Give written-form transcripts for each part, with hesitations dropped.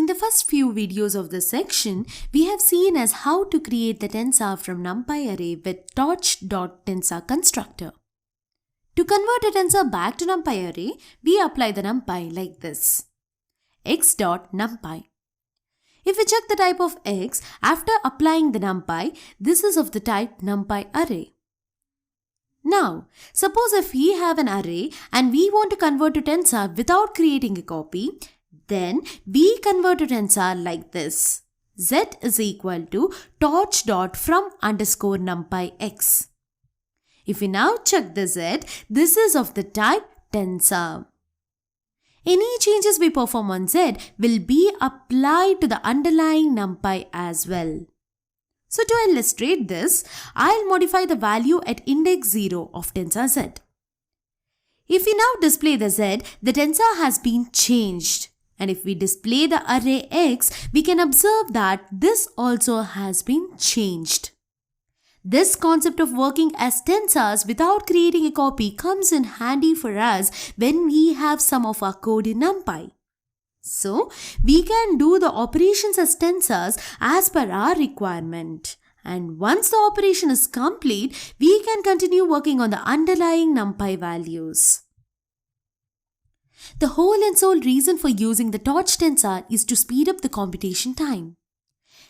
In the first few videos of this section, we have seen as how to create the tensor from Numpy array with torch.tensor constructor. To convert a tensor back to Numpy array, we apply the Numpy like this: x.numpy. If we check the type of x, after applying the Numpy, this is of the type Numpy array. Now, suppose if we have an array and we want to convert to tensor without creating a copy, then we convert to tensor like this: z is equal to torch.from_numpy x. If we now check the z, this is of the type tensor. Any changes we perform on z will be applied to the underlying numpy as well. So to illustrate this, I'll modify the value at index 0 of tensor z. If we now display the z, the tensor has been changed. And if we display the array x, we can observe that this also has been changed. This concept of working as tensors without creating a copy comes in handy for us when we have some of our code in Numpy. So, we can do the operations as tensors as per our requirement. And once the operation is complete, we can continue working on the underlying Numpy values. The whole and sole reason for using the torch tensor is to speed up the computation time.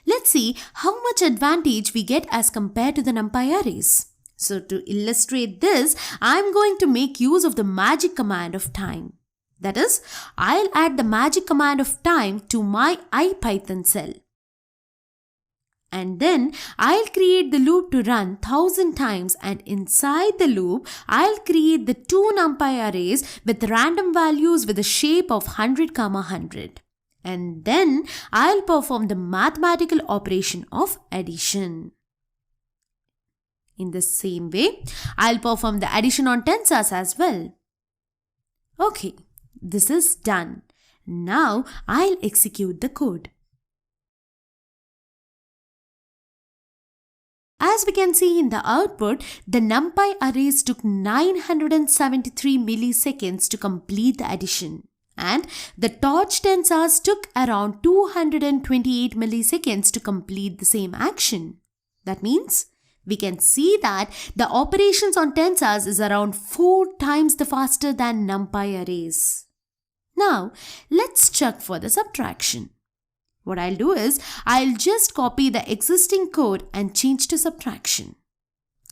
Let's see how much advantage we get as compared to the Numpy arrays. So to illustrate this, I'm going to make use of the magic command of time. That is, I'll add the magic command of time to my IPython cell. And then I'll create the loop to run 1000 times, and inside the loop, I'll create the two Numpy arrays with random values with a shape of 100, 100. And then I'll perform the mathematical operation of addition. In the same way, I'll perform the addition on tensors as well. Okay, this is done. Now I'll execute the code. As we can see in the output, the Numpy arrays took 973 milliseconds to complete the addition, and the torch tensors took around 228 milliseconds to complete the same action. That means we can see that the operations on tensors is around 4 times the faster than Numpy arrays. Now, let's check for the subtraction. What I'll do is, I'll just copy the existing code and change to subtraction.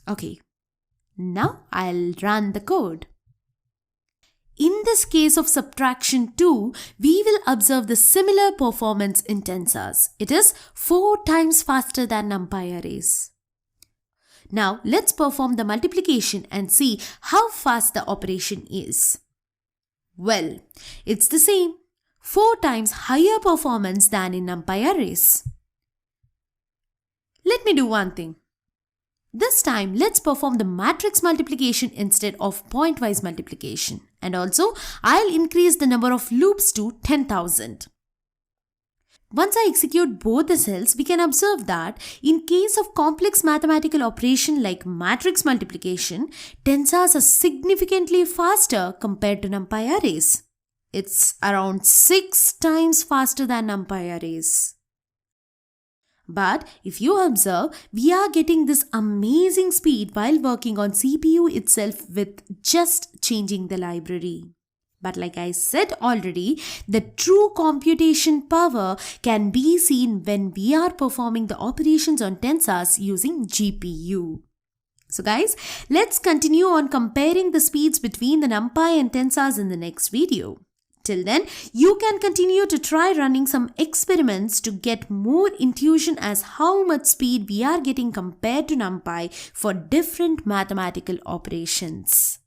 Okay, now I'll run the code. In this case of subtraction 2, we will observe the similar performance in tensors. It is 4 times faster than Numpy arrays. Now let's perform the multiplication and see how fast the operation is. Well, it's the same. 4 times higher performance than in Numpy arrays. Let me do one thing. This time, let's perform the matrix multiplication instead of pointwise multiplication. And also, I'll increase the number of loops to 10,000. Once I execute both the cells, we can observe that in case of complex mathematical operation like matrix multiplication, tensors are significantly faster compared to Numpy arrays. It's around 6 times faster than Numpy arrays. But if you observe, we are getting this amazing speed while working on CPU itself with just changing the library. But like I said already, the true computation power can be seen when we are performing the operations on tensors using GPU. So guys, let's continue on comparing the speeds between the Numpy and tensors in the next video. Till then, you can continue to try running some experiments to get more intuition as how much speed we are getting compared to Numpy for different mathematical operations.